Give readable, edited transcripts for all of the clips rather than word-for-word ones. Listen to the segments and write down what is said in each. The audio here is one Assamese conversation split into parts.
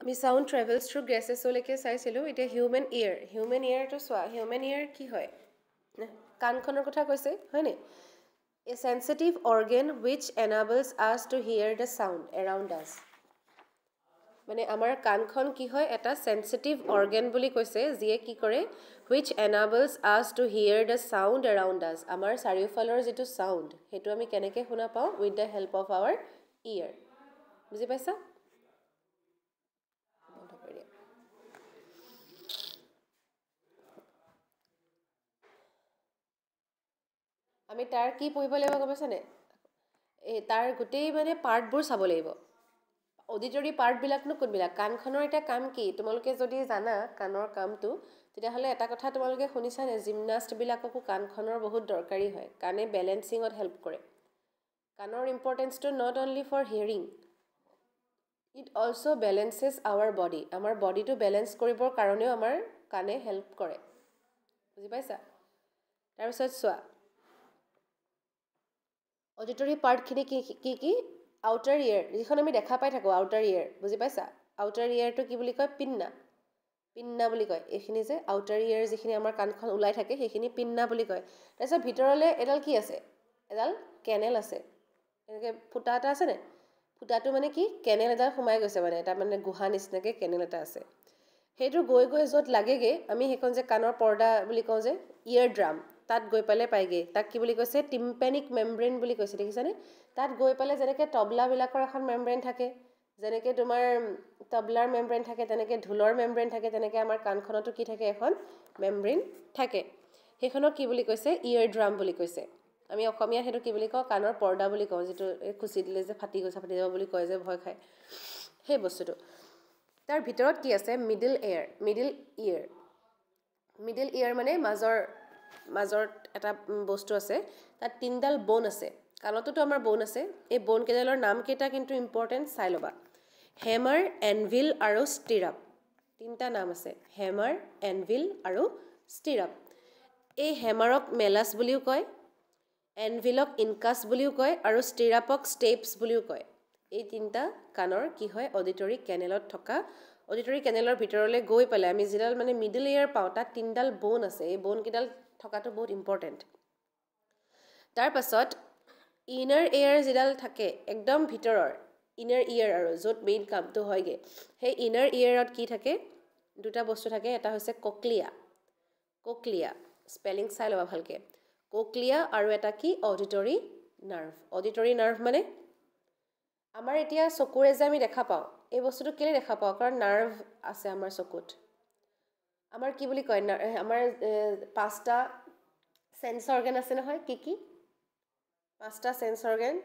আমি সাউন্ড ট্ৰেভেলছ থ্ৰু গ্ৰেছেছলৈকে চাইছিলোঁ এতিয়া হিউমেন ইয়েৰটো চোৱা হিউমেন ইয়েৰ কি হয় কাণখনৰ কথা কৈছে হয়নে a sensitive organ which enables us to hear the sound around us মানে আমাৰ কাণখন কি হয় এটা চেনচিটিভ অৰ্গেন বুলি কৈছে যিয়ে কি কৰে which enables us to hear the sound around us আমাৰ চাৰিওফালৰ যিটো সাউন্ড হেতু আমি কেনেকৈ শুনা পাওঁ with the help of our ear বুজি পাইছা আমি তাৰ কি পঢ়িব লাগিব গম পাইছানে তাৰ গোটেই মানে পাৰ্টবোৰ চাব লাগিব অডিটৰী পাৰ্টবিলাকনো কোনবিলাক কাণখনৰ এটা কাম কি তোমালোকে যদি জানা কাণৰ কামটো তেতিয়াহ'লে এটা কথা তোমালোকে শুনিছানে জিমনাষ্টবিলাককো কাণখনৰ বহুত দৰকাৰী হয় কাণে বেলেঞ্চিঙত হেল্প কৰে কাণৰ ইম্পৰ্টেঞ্চটো not only for hearing it also' balances our body আমাৰ বডিটো বেলেঞ্চ কৰিবৰ কাৰণেও আমাৰ কাণে হেল্প কৰে বুজি পাইছা তাৰপিছত চোৱা অডিটৰী পাৰ্টখিনি কি আউটাৰ ইয়েৰ যিখন আমি দেখা পাই থাকোঁ আউটাৰ ইয়েৰ বুজি পাইছা আউটাৰ ইয়েৰটো কি বুলি কয় পিন্না বুলি কয় এইখিনি যে আউটাৰ ইয়েৰ যিখিনি আমাৰ কাণখন ওলাই থাকে সেইখিনি পিন্না বুলি কয় তাৰপিছত ভিতৰলৈ এডাল কি আছে এডাল কেনেল আছে এনেকৈ ফুটা এটা আছেনে ফুটাটো মানে কি কেনেল এডাল সোমাই গৈছে মানে এটা মানে গুহা নিচিনাকৈ কেনেল এটা আছে সেইটো গৈ য'ত লাগেগৈ আমি সেইখন যে কাণৰ পৰ্দা বুলি কওঁ যে ইয়েৰ ড্ৰাম তাত গৈ পালে পাইগে তাক কি বুলি কৈছে টিম্পেনিক মেমব্ৰেইন বুলি কৈছে দেখিছানে তাত গৈ পালে যেনেকৈ তবলাবিলাকৰ এখন মেমব্ৰেইন থাকে যেনেকৈ তোমাৰ তবলাৰ মেমব্ৰেইন থাকে তেনেকৈ ঢোলৰ মেমব্ৰেইন থাকে তেনেকৈ আমাৰ কাণখনতো কি থাকে এখন মেমব্ৰেইন থাকে সেইখনক কি বুলি কৈছে ইয়েৰ ড্ৰাম বুলি কৈছে আমি অসমীয়া সেইটো কি বুলি কওঁ কাণৰ পৰ্দা বুলি কওঁ যিটো খুচি দিলে যে ফাটি যাব বুলি কয় যে ভয় খায় সেই বস্তুটো তাৰ ভিতৰত কি আছে মিডল ইয়েৰ মানে মাজত এটা বস্তু আছে তাত তিনডাল বোন আছে কাণততো আমাৰ বোন আছে এই বোন কেইডালৰ নাম কেইটা কিন্তু ইম্পৰ্টেণ্ট চাই ল'বা হেমাৰ এনভিল আৰু ষ্টিৰাপ তিনিটা নাম আছে হেমাৰ এনভিল আৰু ষ্টিৰাপ এই হেমাৰক মেলাছ বুলিও কয় এনভিলক ইনকাছ বুলিও কয় আৰু ষ্টিৰাপক ষ্টেপছ বুলিও কয় এই তিনিটা কাণৰ কি হয় অডিটৰী কেনেলত থকা অডিটৰী কেনেলৰ ভিতৰলৈ গৈ পেলাই আমি যিডাল মানে মিডল ইয়েৰ পাওঁ তাত তিনিডাল বোন আছে এই বোনকেইডাল থকাটো বহুত ইম্পৰ্টেণ্ট তাৰপাছত ইনাৰ এয়াৰ যিডাল থাকে একদম ভিতৰৰ ইনাৰ ইয়েৰ আৰু য'ত মেইন কামটো হয়গৈ সেই ইনাৰ ইয়েৰত কি থাকে দুটা বস্তু থাকে এটা হৈছে কক্লিয়া স্পেলিং চাই ল'বা ভালকৈ কক্লিয়া আৰু এটা কি অডিটৰী নাৰ্ভ মানে আমাৰ এতিয়া চকুৰে যে আমি দেখা পাওঁ এই বস্তুটো কেলৈ দেখা পাওঁ কাৰণ নাৰ্ভ আছে আমাৰ চকুত আমাৰ কি বুলি কয় আমাৰ 5টা সেন্স অৰ্গেন আছে নহয় কি 5টা সেন্স অৰ্গেন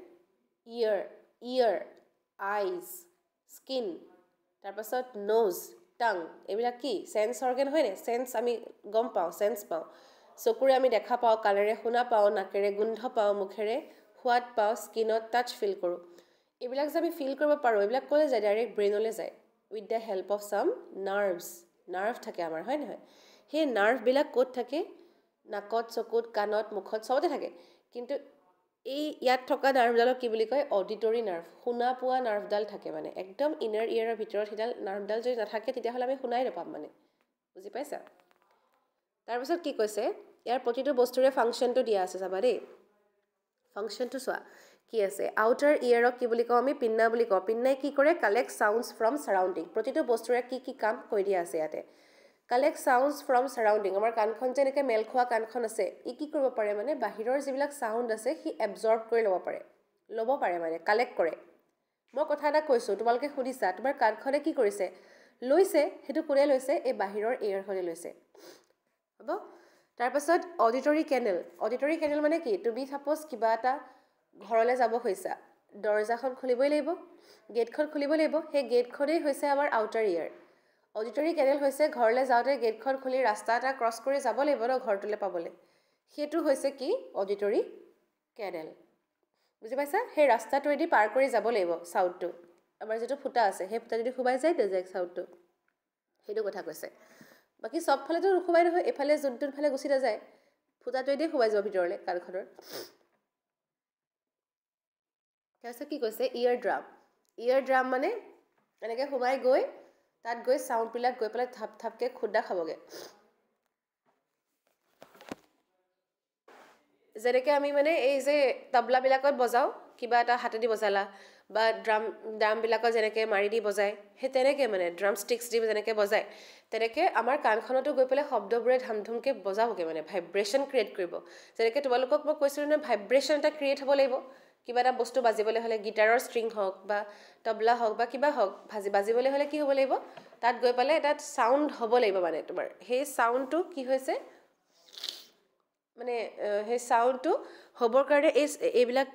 ইয়েৰ আইজ স্কিন তাৰপাছত নোজ টাং এইবিলাক কি সেন্স অৰ্গেন হয়নে সেন্স আমি গম পাওঁ সেন্স পাওঁ চকুৰে আমি দেখা পাওঁ কাণেৰে শুনা পাওঁ নাকেৰে গোন্ধ পাওঁ মুখেৰে সোৱাদ পাওঁ স্কিনত টাচ ফিল কৰোঁ এইবিলাক যে আমি ফিল কৰিব পাৰোঁ এইবিলাক ক'লৈ যায় ডাইৰেক্ট ব্ৰেইনলৈ যায় উইথ দ্য হেল্প অফ চাম নাৰ্ভ থাকে আমাৰ হয় নহয় সেই নাৰ্ভবিলাক ক'ত থাকে নাকত চকুত কাণত মুখত চবতে থাকে কিন্তু এই ইয়াত থকা নাৰ্ভডালক কি বুলি কয় অডিটৰী নাৰ্ভ শুনা পোৱা নাৰ্ভডাল থাকে মানে একদম ইনাৰ ইয়েৰৰ ভিতৰত সেইডাল নাৰ্ভডাল যদি নাথাকে তেতিয়াহ'লে আমি শুনাই নাপাম মানে বুজি পাইছা তাৰপিছত কি কৈছে ইয়াৰ প্ৰতিটো বস্তুৰে ফাংচনটো দিয়া আছে চাবা দেই ফাংচনটো চোৱা কি আছে আউটাৰ ইয়েৰক কি বুলি কওঁ আমি পিন্না বুলি কওঁ পিন্নাই কি কৰে কালেক্ট চাউণ্ডছ ফ্ৰম চাৰাউণ্ডিং প্ৰতিটো বস্তুৰে কি কাম কৈ দিয়া আছে ইয়াতে কালেক্ট চাউণ্ডছ ফ্ৰম চাৰাউণ্ডিং আমাৰ কাণখন যে এনেকৈ মেল খোৱা কাণখন আছে ই কি কৰিব পাৰে মানে বাহিৰৰ যিবিলাক চাউণ্ড আছে সি এবজৰ্ব কৰি ল'ব পাৰে মানে কালেক্ট কৰে মই কথা এটা কৈছোঁ তোমালোকে সুধিছা তোমাৰ কাণখনে কি কৰিছে লৈছে সেইটো কোনে লৈছে এই বাহিৰৰ এয়াৰখনে লৈছে হ'ব তাৰপাছত অডিটৰী কেনেল মানে কি তুমি চাপ'জ কিবা এটা ঘৰলৈ যাব খুজিছা দৰজাখন খুলিবই লাগিব গেটখন খুলিব লাগিব সেই গেটখনেই হৈছে আমাৰ আউটাৰ ইয়েৰ অডিটৰী কেনেল হৈছে ঘৰলৈ যাওঁতে গেটখন খুলি ৰাস্তা এটা ক্ৰছ কৰি যাব লাগিব ন ঘৰটোলৈ পাবলৈ সেইটো হৈছে কি অডিটৰী কেনেল বুজি পাইছা সেই ৰাস্তাটোৱেদি পাৰ কৰি যাব লাগিব চাউণ্ডটো আমাৰ যিটো ফুটা আছে সেই ফুটা যদি সোমাই যায় নাযায় চাউণ্ডটো সেইটো কথা কৈছে বাকী চবফালেতো নোসোমাই নহয় এইফালে যোনটোফালে গুচি নাযায় ফুটাটোৱেদি সোমাই যাব ভিতৰলৈ কাণখনৰ তাৰপিছত কি কৈছে ইয়েৰ ড্ৰাম মানে এনেকৈ সোমাই গৈ তাত গৈ সাউন্ডবিলাক গৈ পেলাই থাপ থাপকে খুদা খাবগে যেনেকৈ আমি মানে এই যে তবলাবিলাকত বজাওঁ কিবা এটা হাতেদি বজালা বা ড্ৰামবিলাকত যেনেকৈ মাৰি দি বজায় সেই তেনেকৈ মানে ড্ৰাম ষ্টিক্স দি যেনেকৈ বজায় তেনেকৈ আমাৰ কাণখনতো গৈ পেলাই শব্দবোৰে ধামধুমকৈ বজাবগৈ মানে ভাইব্ৰেশ্যন ক্ৰিয়েট কৰিব যেনেকৈ তোমালোকক মই কৈছিলোঁ নহয় ভাইব্ৰেশ্যন এটা ক্ৰিয়েট হ'ব লাগিব কিবা এটা বস্তু বাজিবলৈ হ'লে গিটাৰৰ ষ্ট্ৰিং হওক বা তবলা হওক বা কিবা হওক বাজিবলৈ হ'লে কি হ'ব লাগিব তাত গৈ পেলাই এটা চাউণ্ড হ'ব লাগিব মানে তোমাৰ সেই চাউণ্ডটো কি হৈছে মানে সেই চাউণ্ডটো হ'বৰ কাৰণে এইবিলাক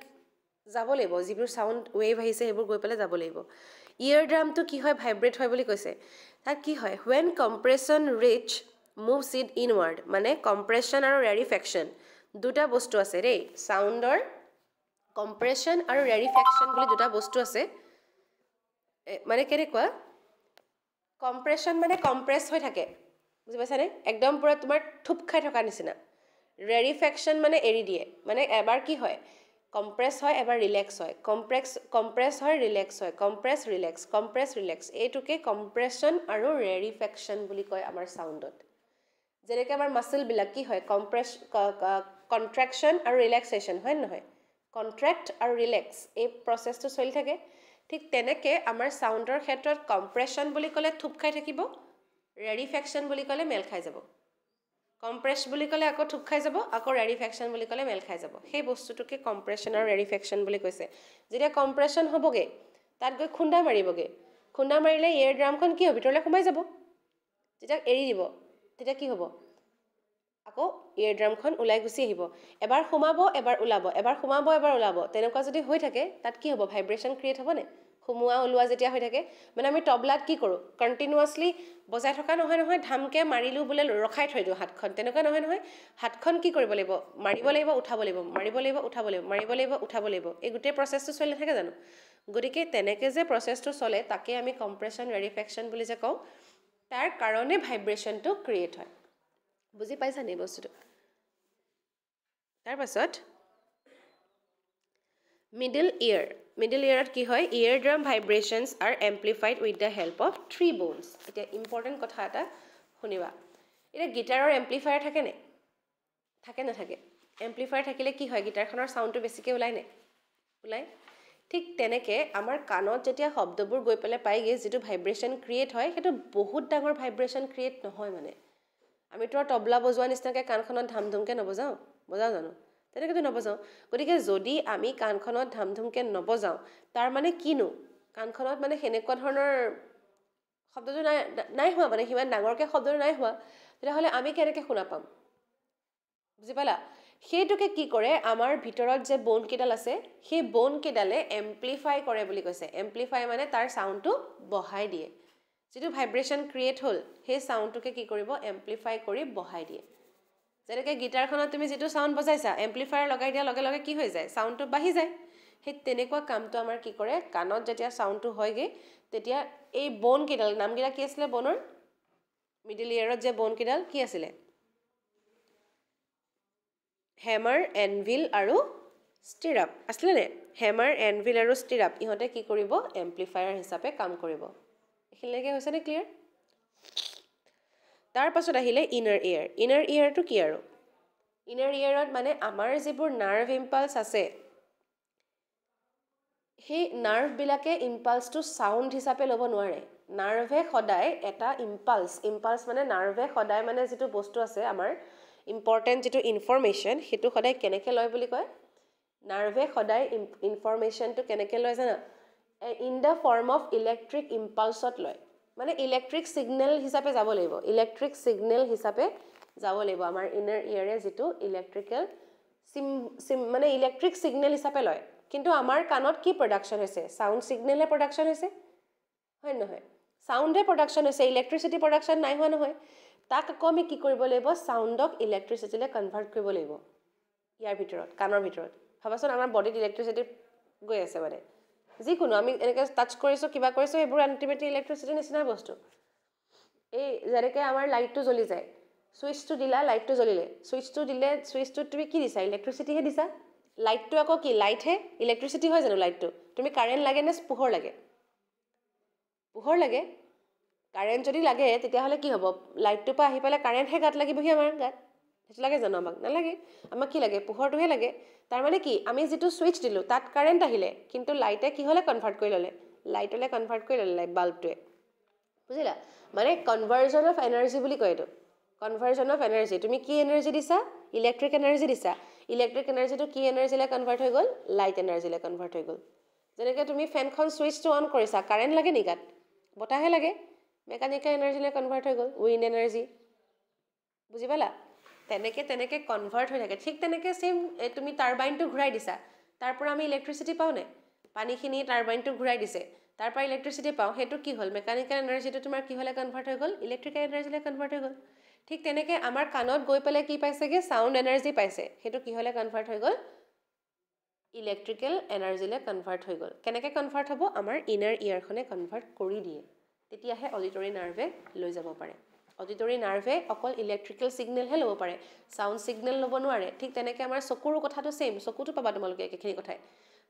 যাব লাগিব যিবোৰ চাউণ্ড ৱেভ আহিছে সেইবোৰ গৈ পেলাই যাব লাগিব ইয়েৰ ড্ৰামটো কি হয় ভাইব্ৰেট হয় বুলি কৈছে তাত কি হয় when compression reach moves it inward মানে কম্প্ৰেশ্যন আৰু ৰেৰিফেকশ্যন দুটা বস্তু আছে দেই চাউণ্ডৰ কম্প্ৰেশ্যন আৰু ৰেৰিফেকশ্যন বুলি দুটা বস্তু আছে মানে কেনেকুৱা কম্প্ৰেশ্যন মানে কম্প্ৰেছ হৈ থাকে বুজি পাইছানে একদম পূৰা তোমাৰ থুপ খাই থকা নিচিনা ৰেৰিফেকশ্যন মানে এৰি দিয়ে মানে এবাৰ কি হয় কম্প্ৰেছ হয় এবাৰ ৰিলেক্স হয় কম্প্ৰেছ হয় ৰিলেক্স হয় কম্প্ৰেছ ৰিলেক্স এইটোকে কম্প্ৰেশ্যন আৰু ৰেৰিফেকশ্যন বুলি কয় আমাৰ চাউণ্ডত যেনেকৈ আমাৰ মাছলবিলাক কি হয় কণ্ট্ৰেকশ্যন আৰু ৰিলেক্সেশ্যন হয় নহয় কণ্ট্ৰেক্ট আৰু ৰিলেক্স এই প্ৰচেছটো চলি থাকে ঠিক তেনেকৈ আমাৰ চাউণ্ডৰ ক্ষেত্ৰত কম্প্ৰেশ্যন বুলি ক'লে থুপ খাই থাকিব ৰেৰিফেকশ্যন বুলি ক'লে মেল খাই যাব কম্প্ৰেছ বুলি ক'লে আকৌ থুপ খাই যাব আকৌ ৰেৰিফেকশ্যন বুলি ক'লে মেল খাই যাব সেই বস্তুটোকে কম্প্ৰেশ্যন আৰু ৰেৰিফেকশ্যন বুলি কৈছে যেতিয়া কম্প্ৰেশ্যন হ'বগৈ তাত গৈ খুন্দা মাৰিবগৈ খুন্দা মাৰিলে ইয়েৰ ড্ৰামখন কি হ'ব ভিতৰলৈ সোমাই যাব যেতিয়া এৰি দিব তেতিয়া কি হ'ব আকৌ ইয়েৰ ড্ৰামখন ওলাই গুচি আহিব এবাৰ সোমাব এবাৰ ওলাব এবাৰ সোমাব এবাৰ ওলাব তেনেকুৱা যদি হৈ থাকে তাত কি হ'ব ভাইব্ৰেশ্যন ক্ৰিয়েট হ'বনে সোমোৱা ওলোৱা যেতিয়া হৈ থাকে মানে আমি তবলাত কি কৰোঁ কণ্টিনিউৱাছলি বজাই থকা নহয় ধামকৈ মাৰিলোঁ বোলে ৰখাই থৈ দিওঁ হাতখন তেনেকুৱা নহয় হাতখন কি কৰিব লাগিব মাৰিব লাগিব উঠাব লাগিব মাৰিব লাগিব উঠাব লাগিব মাৰিব লাগিব উঠাব লাগিব এই গোটেই প্ৰচেছটো চলি নাথাকে জানো গতিকে তেনেকৈ যে প্ৰচেছটো চলে তাকে আমি কম্প্ৰেশ্যন ৰেৰিফেকশ্যন বুলি যে কওঁ তাৰ কাৰণে ভাইব্ৰেশ্যনটো ক্ৰিয়েট হয় বুজি পাইছা নি বস্তুটো তাৰপাছত মিডল ইয়েৰত কি হয় ear drum vibrations are amplified with the help of 3 bones এতিয়া ইম্পৰ্টেণ্ট কথা এটা শুনিবা এতিয়া গিটাৰৰ এম্প্লিফায়াৰ থাকেনে থাকে নাথাকে এম্প্লিফায়াৰ থাকিলে কি হয় গিটাৰখনৰ চাউণ্ডটো বেছিকৈ ওলায়নে ওলায় ঠিক তেনেকৈ আমাৰ কাণত যেতিয়া শব্দবোৰ গৈ পেলাই পায়গৈ যিটো ভাইব্ৰেশ্যন ক্ৰিয়েট হয় সেইটো বহুত ডাঙৰ ভাইব্ৰেশ্যন ক্ৰিয়েট নহয় মানে আমিতো আৰু তবলা বজোৱা নিচিনাকৈ কাণখনত ধামধুমকৈ নবজাওঁ জানো তেনেকৈতো নবজাওঁ গতিকে যদি আমি কাণখনত ধামধুমকৈ নবজাওঁ তাৰ মানে কিনো কাণখনত মানে সেনেকুৱা ধৰণৰ শব্দটো নাই হোৱা মানে সিমান ডাঙৰকৈ শব্দটো নাই হোৱা তেতিয়াহ'লে আমি কেনেকৈ শুনা পাম বুজি পালা সেইটোকে কি কৰে আমাৰ ভিতৰত যে ব'নকেইডাল আছে সেই ব'নকেইডালে এম্প্লিফাই কৰে বুলি কৈছে এম্প্লিফাই মানে তাৰ চাউণ্ডটো বঢ়াই দিয়ে যিটো ভাইব্ৰেশ্যন ক্ৰিয়েট হ'ল সেই চাউণ্ডটোকে কি কৰিব এম্প্লিফাই কৰি বঢ়াই দিয়ে যেনেকৈ গিটাৰখনত তুমি যিটো চাউণ্ড বজাইছা এম্প্লিফায়াৰ লগাই দিয়াৰ লগে লগে কি হৈ যায় চাউণ্ডটো বাঢ়ি যায় সেই তেনেকুৱা কামটো আমাৰ কি কৰে কাণত যেতিয়া চাউণ্ডটো হয়গৈ তেতিয়া এই ব'নকেইডাল নামকেইটা কি আছিলে ব'নৰ মিডল ইয়েৰত যে ব'নকেইডাল কি আছিলে হেমাৰ এনভিল আৰু ষ্টিৰাপ আছিলেনে হেমাৰ এনভিল আৰু ষ্টিৰাপ ইহঁতে কি কৰিব এম্প্লিফায়াৰ হিচাপে কাম কৰিব এইখিনিলৈকে হৈছেনে ক্লিয়াৰ তাৰ পাছত আহিলে ইনাৰ ইয়েৰটো কি আৰু ইনাৰ ইয়েৰত মানে আমাৰ যিবোৰ নাৰ্ভ ইম্পালছ আছে সেই নাৰ্ভবিলাকে ইম্পালছটো চাউণ্ড হিচাপে ল'ব নোৱাৰে নাৰ্ভে সদায় এটা ইম্পালছ মানে নাৰ্ভে সদায় মানে যিটো বস্তু আছে আমাৰ ইম্পৰ্টেণ্ট যিটো ইনফৰমেশ্যন সেইটো সদায় কেনেকৈ লয় বুলি কয় নাৰ্ভে সদায় ইনফৰমেশ্যনটো কেনেকৈ লয় জানা in the form of electric ইম্পালছত লয় মানে ইলেক্ট্ৰিক ছিগনেল হিচাপে যাব লাগিব আমাৰ ইনাৰ ইয়েৰে যিটো ইলেক্ট্ৰিকেল মানে ইলেক্ট্ৰিক ছিগনেল হিচাপে লয় কিন্তু আমাৰ কাণত কি প্ৰডাকশ্যন হৈছে চাউণ্ড ছিগনেলহে প্ৰডাকশ্যন হৈছে হয় নহয় চাউণ্ডে প্ৰডাকশ্যন হৈছে ইলেক্ট্ৰিচিটি প্ৰডাকশ্যন নাই হোৱা নহয় তাক আকৌ আমি কি কৰিব লাগিব চাউণ্ডক ইলেক্ট্ৰিচিটিলৈ কনভাৰ্ট কৰিব লাগিব ইয়াৰ ভিতৰত কাণৰ ভিতৰত ভাবাচোন আমাৰ বডিত ইলেক্ট্ৰিচিটি গৈ আছে মানে যিকোনো আমি এনেকৈ টাচ কৰিছোঁ কিবা কৰিছোঁ সেইবোৰ আল্টিমেটলি ইলেক্ট্ৰিচিটিৰ নিচিনা বস্তু এই যেনেকৈ আমাৰ লাইটটো জ্বলি যায় ছুইচটো দিলা লাইটটো জ্বলিলে ছুইচটোত তুমি কি দিছা ইলেক্ট্ৰিচিটিহে দিছা লাইটটো আকৌ কি লাইটহে ইলেক্ট্ৰিচিটি হয় জানো লাইটটো তুমি কাৰেণ্ট লাগে নে পোহৰ লাগে কাৰেণ্ট যদি লাগে তেতিয়াহ'লে কি হ'ব লাইটটোৰ পৰা আহি পেলাই কাৰেণ্টহে গাত লাগিবহি আমাৰ গাত সেইটো লাগে জানো আমাক নালাগে আমাক কি লাগে পোহৰটোহে লাগে তাৰমানে কি আমি যিটো ছুইচ দিলোঁ তাত কাৰেণ্ট আহিলে কিন্তু লাইটে কি হ'লে কনভাৰ্ট কৰি ল'লে লাইটলৈ কনভাৰ্ট কৰি ল'লে লাইট বাল্বটোৱে বুজিলা মানে কনভাৰ্জন অফ এনাৰ্জি বুলি কয় এইটো কনভাৰ্জন অফ এনাৰ্জি তুমি কি এনাৰ্জি দিছা ইলেক্ট্ৰিক এনাৰ্জি দিছা ইলেক্ট্ৰিক এনাৰ্জিটো কি এনাৰ্জিলৈ কনভাৰ্ট হৈ গ'ল লাইট এনাৰ্জিলৈ কনভাৰ্ট হৈ গ'ল যেনেকৈ তুমি ফেনখন ছুইচটো অন কৰিছা কাৰেণ্ট লাগে নি গাত বতাহে লাগে মেকানিকেল এনাৰ্জিলৈ কনভাৰ্ট হৈ গ'ল উইণ্ড এনাৰ্জি বুজি পালা তেনেকৈ কনভাৰ্ট হৈ থাকে ঠিক তেনেকৈ চেম তুমি টাৰ্বাইনটো ঘূৰাই দিছা তাৰ পৰা আমি ইলেক্ট্ৰিচিটি পাওঁ নে পানীখিনি টাৰ্বাইনটো ঘূৰাই দিছে তাৰ পৰা ইলেক্ট্ৰিচিটি পাওঁ সেইটো কি হ'ল মেকানিকেল এনাৰ্জিটো তোমাৰ কি হ'লে কনভাৰ্ট হৈ গ'ল ইলেক্ট্ৰিকেল এনাৰ্জিলৈ কনভাৰ্ট হৈ গ'ল ঠিক তেনেকৈ আমাৰ কাণত গৈ পেলাই কি পাইছেগৈ চাউণ্ড এনাৰ্জি পাইছে সেইটো কি হ'লে কনভাৰ্ট হৈ গ'ল ইলেক্ট্ৰিকেল এনাৰ্জিলৈ কনভাৰ্ট হৈ গ'ল কেনেকৈ কনভাৰ্ট হ'ব আমাৰ ইনাৰ ইয়েৰখনে কনভাৰ্ট কৰি দিয়ে তেতিয়াহে অডিটৰী নাৰ্ভে লৈ যাব পাৰে অডিটৰী নাৰ্ভে অকল ইলেক্ট্ৰিকেল ছিগনেলহে ল'ব পাৰে চাউণ্ড ছিগনেল ল'ব নোৱাৰে ঠিক তেনেকৈ আমাৰ চকুৰো কথাটো ছেইম চকুটো পাবা তোমালোকে একেখিনি কথাই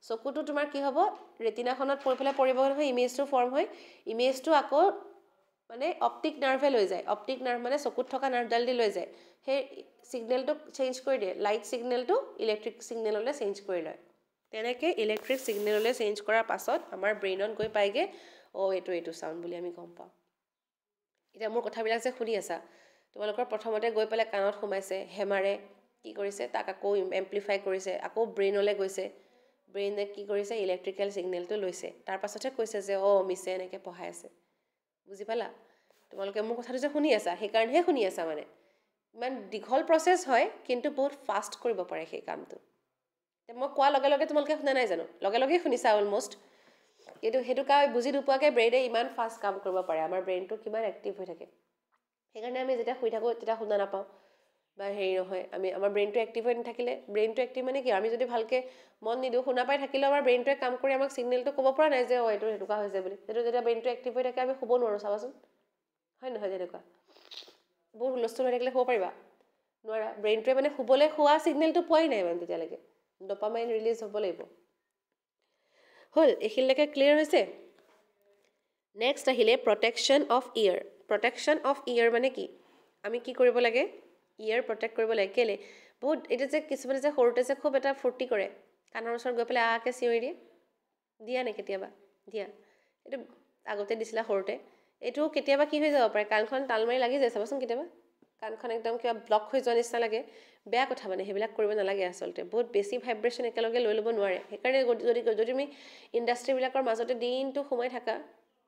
চকুটো তোমাৰ কি হ'ব ৰেটিনাখনত পৰি পেলাই পৰিব নহয় ইমেজটো ফৰ্ম হয় ইমেজটো আকৌ মানে অপটিক নাৰ্ভে লৈ যায় অপটিক নাৰ্ভ মানে চকুত থকা নাৰ্ভডাল দি লৈ যায় সেই ছিগনেলটো চেঞ্জ কৰি দিয়ে লাইট ছিগনেলটো ইলেক্ট্ৰিক ছিগনেললৈ চেঞ্জ কৰি লয় তেনেকৈ ইলেক্ট্ৰিক ছিগনেললৈ চেঞ্জ কৰাৰ পাছত আমাৰ ব্ৰেইনত গৈ পায়গৈ এইটো চাউণ্ড বুলি আমি গম পাওঁ এতিয়া মোৰ কথাবিলাক যে শুনি আছা তোমালোকৰ প্ৰথমতে গৈ পেলাই কাণত সোমাইছে হেমাৰে কি কৰিছে তাক আকৌ এম্প্লিফাই কৰিছে আকৌ ব্ৰেইনলৈ গৈছে ব্ৰেইনে কি কৰিছে ইলেক্ট্ৰিকেল ছিগনেলটো লৈছে তাৰ পাছতহে কৈছে যে মিছে এনেকৈ পঢ়াই আছে বুজি পালা তোমালোকে মোৰ কথাটো যে শুনি আছা সেইকাৰণেহে শুনি আছা মানে ইমান দীঘল প্ৰচেছ হয় কিন্তু বহুত ফাষ্ট কৰিব পাৰে সেই কামটো মই কোৱাৰ লগে লগে তোমালোকে শুনা নাই জানো লগে লগেই শুনিছা অলমষ্ট কিন্তু সেইটো কাম বুজি নোপোৱাকৈ ব্ৰেইনে ইমান ফাষ্ট কাম কৰিব পাৰে আমাৰ ব্ৰেইনটো কিমান এক্টিভ হৈ থাকে সেইকাৰণে আমি যেতিয়া শুই থাকোঁ তেতিয়া শুনা নাপাওঁ বা হেৰি নহয় আমাৰ ব্ৰেইনটো এক্টিভ হৈ নাথাকিলে ব্ৰেইনটো এক্টিভ মানে কি আমি যদি ভালকৈ মন নিদিওঁ শুনা পাই থাকিলেও আমাৰ ব্ৰেইনটোৱে কাম কৰি আমাক ছিগনেলটো ক'ব পৰা নাই যে এইটো সেনেকুৱা হৈছে বুলি সেইটো যেতিয়া ব্ৰেইনটো এক্টিভ হৈ থাকে আমি শুব নোৱাৰোঁ চাবাচোন হয় নহয় তেনেকুৱা বহুত হুলস্থুল হৈ থাকিলে শুব পাৰিবা নোৱাৰা ব্ৰেইনটোৱে মানে শুবলৈ শোৱা ছিগনেলটো পোৱাই নাই মানে তেতিয়ালৈকে ডপামাইন ৰিলিজ হ'ব লাগিব হ'ল এইখিনিলৈকে ক্লিয়াৰ হৈছে নেক্সট আহিলে প্ৰটেকশ্যন অফ ইয়েৰ মানে কি আমি কি কৰিব লাগে ইয়েৰ প্ৰটেক্ট কৰিব লাগে কেলৈ বহুত এতিয়া যে কিছুমানে যে সৰুতে যে খুব এটা ফূৰ্তি কৰে কাণৰ ওচৰত গৈ পেলাই আকে চিঞৰি দিয়ে দিয়া নে কেতিয়াবা দিয়া এইটো আগতে দিছিলা সৰুতে এইটো কেতিয়াবা কি হৈ যাব পাৰে কাণখন তাল মাৰি লাগি যায় চাবাচোন কেতিয়াবা কাণখন একদম কিবা ব্লক হৈ যোৱা নিচিনা লাগে বেয়া কথা মানে সেইবিলাক কৰিব নালাগে আচলতে বহুত বেছি ভাইব্ৰেশ্যন একেলগে লৈ ল'ব নোৱাৰে সেইকাৰণে যদি তুমি ইণ্ডাষ্ট্ৰীবিলাকৰ মাজতে দিনটো সোমাই থাকা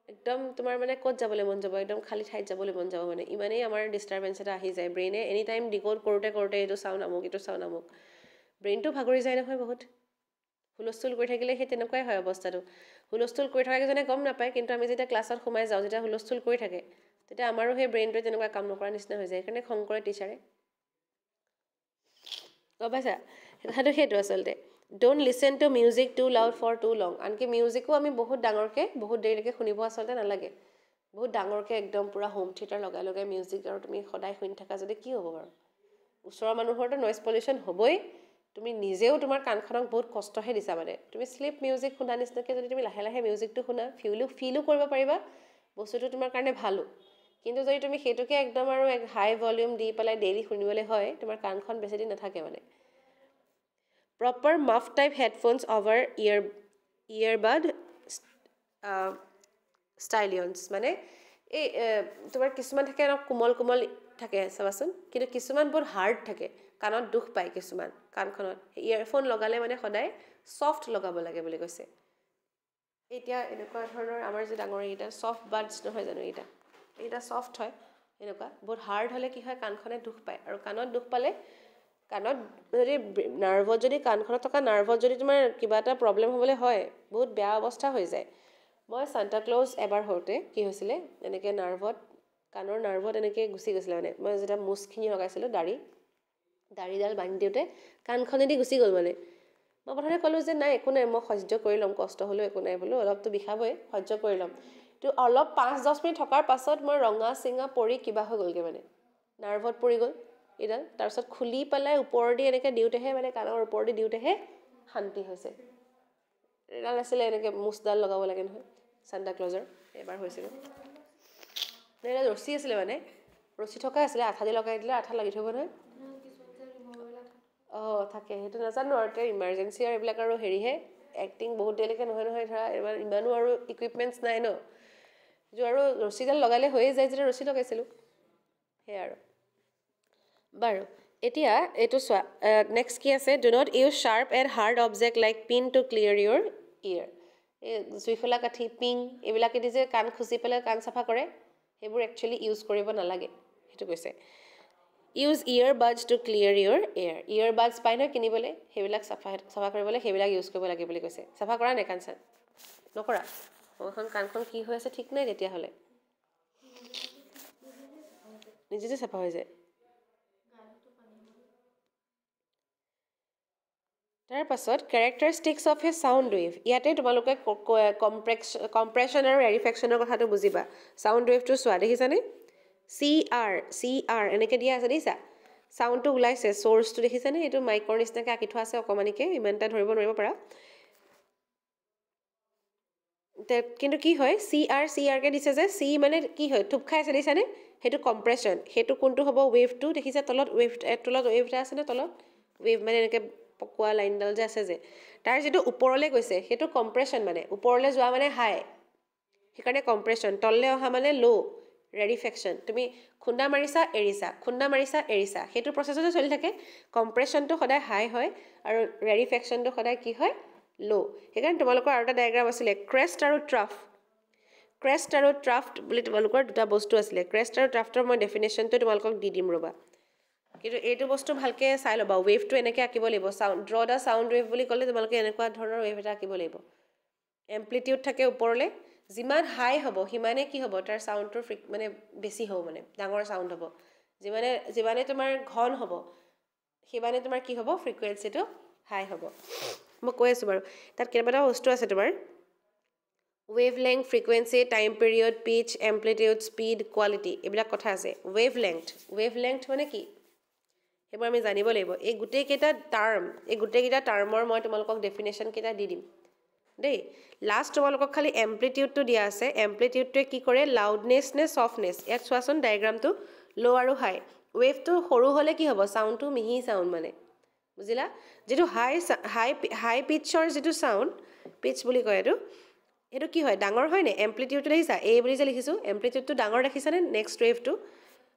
একদম তোমাৰ মানে ক'ত যাবলৈ মন যাব একদম খালী ঠাইত যাবলৈ মন যাব মানে ইমানেই আমাৰ ডিষ্টাৰ্বেঞ্চ এটা আহি যায় ব্ৰেইনে এনি টাইম ডিক'ড কৰোঁতে এইটো চাউণ্ড আমুক ব্ৰেইনটো ভাগৰি যায় নহয় বহুত হুলস্থুল কৰি থাকিলে সেই তেনেকুৱাই হয় অৱস্থাটো হুলস্থুল কৰি থকাকেইজনে গম নাপায় কিন্তু আমি যেতিয়া ক্লাছত সোমাই যাওঁ যেতিয়া হুলস্থুল কৰি থাকে তেতিয়া আমাৰো সেই ব্ৰেইনটোৱে তেনেকুৱা কাম নকৰা নিচিনা হৈ যায় সেইকাৰণে খং কৰে টিচাৰে গম পাইছা কথাটো সেইটো আচলতে don't listen to music too loud for too long আনকি মিউজিকো আমি বহুত ডাঙৰকৈ বহুত দেৰিলৈকে শুনিব আচলতে নালাগে বহুত ডাঙৰকৈ একদম পূৰা হোম থিয়েটাৰ লগাই মিউজিক আৰু তুমি সদায় শুনি থাকা যদি কি হ'ব বাৰু ওচৰৰ মানুহৰতো নইজ পলিউশ্যন হ'বই তুমি নিজেও তোমাৰ কাণখনক বহুত কষ্টহে দিছা মানে তুমি শ্লিপ মিউজিক শুনা নিচিনাকৈ যদি তুমি লাহে লাহে মিউজিকটো শুনা ফিলো কৰিব পাৰিবা বস্তুটো তোমাৰ কাৰণে ভালো কিন্তু যদি তুমি সেইটোকে একদম আৰু হাই ভলিউম দি পেলাই ডেইলি শুনিবলৈ হয় তোমাৰ কাণখন বেছিদিন নাথাকে মানে প্ৰপাৰ মাফ টাইপ হেডফোনছ অভাৰ ইয়েৰবাড ষ্টাইলিয়নছ মানে এই তোমাৰ কিছুমান থাকে অলপ কোমল থাকে চাবাচোন কিন্তু কিছুমান বহুত হাৰ্ড থাকে কাণত দুখ পায় কিছুমান কাণখনত ইয়েৰফোন লগালে মানে সদায় ছফ্ট লগাব লাগে বুলি কৈছে এতিয়া এনেকুৱা ধৰণৰ আমাৰ যে ডাঙৰ এইকেইটা ছফ্ট বাডছ নহয় জানো এইকেইটা ছফ্ট হয় এনেকুৱা বহুত হাৰ্ড হ'লে কি হয় কাণখনে দুখ পায় আৰু কাণত দুখ পালে কাণত যদি নাৰ্ভত যদি কাণখনত থকা নাৰ্ভত যদি তোমাৰ কিবা এটা প্ৰব্লেম হ'বলৈ হয় বহুত বেয়া অৱস্থা হৈ যায় মই সান্তা ক্লজ এবাৰ হওঁতে কি হৈছিলে এনেকৈ কাণৰ নাৰ্ভত এনেকৈ গুচি গৈছিলে মানে মই যেতিয়া মুচখিনি লগাইছিলোঁ দাড়িডাল বান্ধি দিওঁতে কাণখনেদি গুচি গ'ল মানে মই প্ৰথমতে ক'লোঁ যে নাই একো নাই মই সহ্য কৰি ল'ম কষ্ট হ'লেও একো নাই বোলো অলপতো বিষাবই সহ্য কৰি ল'ম তো অলপ 5-10 মিনিট থকাৰ পাছত মই ৰঙা চিঙা পৰি কিবা হৈ গ'লগৈ মানে নাৰ্ভত পৰি গ'ল এইডাল তাৰপিছত খুলি পেলাই ওপৰেদি এনেকৈ দিওঁতেহে মানে কাণৰ ওপৰেদি দিওঁতেহে শান্তি হৈছে এডাল আছিলে এনেকৈ মুচডাল লগাব লাগে নহয় সান্তা ক্লজৰ এবাৰ হৈছিলে এটা ৰছী আছিলে মানে ৰছী থকা আছিলে আঠা দি লগাই দিলে আঠা লাগি থ'ব নহয় থাকে সেইটো নাজানো আৰু এতিয়া ইমাৰ্জেঞ্চি আৰু এইবিলাক আৰু হেৰিহে এক্টিং বহুত দেৰিলৈকে নহয় ধৰা ইমানো আৰু ইকুইপমেণ্টছ নাই ন যিটো আৰু ৰছীডাল লগালে হৈয়ে যায় যেতিয়া ৰছী লগাইছিলোঁ সেয়া আৰু বাৰু এতিয়া এইটো চোৱা নেক্সট কি আছে do not use sharp and hard object like pin to clear your ear এই জুইফলা কাঠি পিং এইবিলাকেদি যে কাণ খুচি পেলাই কাণ চাফা কৰে সেইবোৰ একচুৱেলি ইউজ কৰিব নালাগে সেইটো কৈছে use ear buds to clear ear buds পাই নহয় কিনিবলৈ সেইবিলাক চাফা কৰিবলৈ সেইবিলাক ইউজ কৰিব লাগে বুলি কৈছে চাফা কৰা নাই কাণ চান নকৰা এখন কাণখন কি হৈ আছে ঠিক নাই তেতিয়াহ'লে নিজে চাফা হৈ যায় তাৰ পাছত characteristics of A sound wave ইয়াতে তোমালোকে কম্প্ৰেশ্যন আৰু ৰেৰিফেকশ্যনৰ কথাটো বুজিবা চাউণ্ড ৱেভটো চোৱা দেখিছানে CR এনেকৈ দিয়া আছে দেখিছা চাউণ্ডটো ওলাইছে চ'ৰ্চটো দেখিছানে এইটো মাইকৰ নিচিনাকৈ আঁকি থোৱা আছে অকণমানিকৈ ইমান এটা ধৰিব নোৱাৰিব পাৰা কিন্তু কি হয় CRকৈ দিছে যে চি মানে কি হয় থুপ খাই আছে দেখিছানে সেইটো কম্প্ৰেশ্যন সেইটো কোনটো হ'ব ৱেভটো দেখিছা তলত ৱেভ এটা আছেনে তলত ৱেভ মানে এনেকৈ পকোৱা লাইনডাল যে আছে যে তাৰ যিটো ওপৰলৈ গৈছে সেইটো কম্প্ৰেশ্যন মানে ওপৰলৈ যোৱা মানে হাই সেইকাৰণে কম্প্ৰেশ্যন তললৈ অহা মানে ল' ৰেৰিফেকশ্যন তুমি খুন্দা মাৰিছা এৰিছা সেইটো প্ৰচেছতে চলি থাকে কম্প্ৰেশ্যনটো সদায় হাই হয় আৰু ৰেৰিফেকশ্যনটো সদায় কি হয় ল' সেইকাৰণে তোমালোকৰ আৰু এটা ডায়েগ্ৰাম আছিলে ক্ৰেষ্ট আৰু ট্ৰাফ্ট বুলি তোমালোকৰ দুটা বস্তু আছিলে ক্ৰেষ্ট আৰু ট্ৰাফ্টৰ মই ডেফিনেশ্যনটো তোমালোকক দি দিম ৰ'বা কিন্তু এইটো বস্তু ভালকৈ চাই ল'বা ৱেভটো এনেকৈ আঁকিব লাগিব ড্ৰ দ্য চাউণ্ড ৱেভ বুলি ক'লে তোমালোকে এনেকুৱা ধৰণৰ ৱেভ এটা আঁকিব লাগিব এম্প্লিটিউড থাকে ওপৰলৈ যিমান হাই হ'ব সিমানে কি হ'ব তাৰ চাউণ্ডটোৰ মানে বেছি হ'ব মানে ডাঙৰ চাউণ্ড হ'ব যিমানে তোমাৰ ঘন হ'ব সিমানে তোমাৰ কি হ'ব ফ্ৰিকুৱেঞ্চিটো হাই হ'ব মই কৈ আছোঁ বাৰু তাত কেইবাটাও বস্তু আছে তোমাৰ wavelength frequency time period pitch amplitude speed quality এইবিলাক কথা আছে ৱেভ লেংথ মানে কি সেইবোৰ আমি জানিব লাগিব এই গোটেইকেইটা টাৰ্মৰ মই তোমালোকক ডেফিনেশ্যন কেইটা দি দিম দেই লাষ্ট তোমালোকক খালি এম্প্লিটিউডটো দিয়া আছে এম্প্লিটিউডটোৱে কি কৰে লাউডনেছ নে ছফ্টনেছ ইয়াত চোৱাচোন ডায়েগ্ৰামটো ল' আৰু হাই ৱেভটো সৰু হ'লে কি হ'ব চাউণ্ডটো মিহি চাউণ্ড মানে বুজিলা যিটো হাই পিটছৰ যিটো চাউণ্ড পিটছ বুলি কয় এইটো কি হয় ডাঙৰ হয় নে এম্প্লিটিউডটো দেখিছা এই বুলি যে লিখিছোঁ এম্প্লিটিউডটো ডাঙৰ দেখিছানে নেক্সট ৱেভটো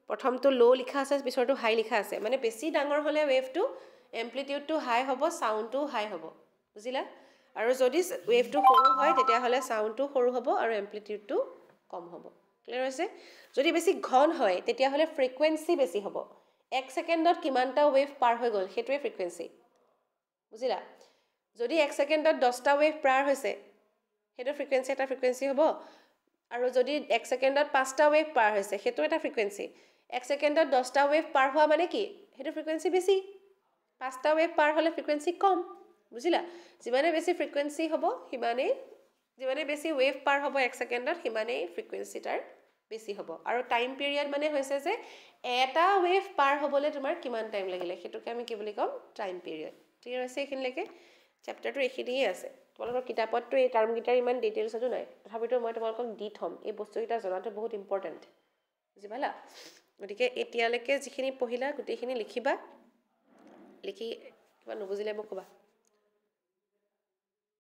প্ৰথমটো ল' লিখা আছে পিছৰটো হাই লিখা আছে মানে বেছি ডাঙৰ হ'লে ৱেভটো এম্প্লিটিউডটো হাই হ'ব চাউণ্ডটো হাই হ'ব বুজিলা আৰু যদি ৱেভটো সৰু হয় তেতিয়াহ'লে চাউণ্ডটো সৰু হ'ব আৰু এম্প্লিটিউডটো কম হ'ব ক্লিয়াৰ হৈছে যদি বেছি ঘন হয় তেতিয়াহ'লে ফ্ৰিকুৱেঞ্চি বেছি হ'ব 1 ছেকেণ্ডত কিমানটা ৱেভ পাৰ হৈ গ'ল সেইটোৱে ফ্ৰিকুৱেঞ্চি বুজিলা যদি 1 ছেকেণ্ডত 10টা ৱেভ পাৰ হৈছে সেইটো ফ্ৰিকুৱেঞ্চি এটা ফ্ৰিকুৱেঞ্চি হ'ব আৰু যদি 1 ছেকেণ্ডত 5টা ৱেভ পাৰ হৈছে সেইটো এটা ফ্ৰিকুৱেঞ্চি 1 ছেকেণ্ডত 10টা ৱেভ পাৰ হোৱা মানে কি সেইটো ফ্ৰিকুৱেঞ্চি বেছি 5টা ৱেভ পাৰ হ'লে ফ্ৰিকুৱেঞ্চি কম বুজিলা যিমানে বেছি ফ্ৰিকুৱেঞ্চি হ'ব যিমানে বেছি ৱেভ পাৰ হ'ব 1 ছেকেণ্ডত সিমানেই ফ্ৰিকুৱেঞ্চি তাৰ বেছি হ'ব আৰু টাইম পিৰিয়ড মানে হৈছে যে এটা ৱেভ পাৰ হ'বলৈ তোমাৰ কিমান টাইম লাগিলে সেইটোকে আমি কি বুলি ক'ম টাইম পিৰিয়ড ক্লিয়াৰ হৈছে এইখিনিলৈকে চেপ্টাৰটো এইখিনিয়ে আছে তোমালোকৰ কিতাপততো এই টাৰ্মকেইটাৰ ইমান ডিটেইলছতো নাই তথাপিতো মই তোমালোকক দি থ'ম এই বস্তুকেইটা জনাটো বহুত ইম্পৰ্টেণ্ট বুজি পালা গতিকে এতিয়ালৈকে যিখিনি পঢ়িলা গোটেইখিনি লিখিবা লিখি কিবা নুবুজিলে মোক ক'বা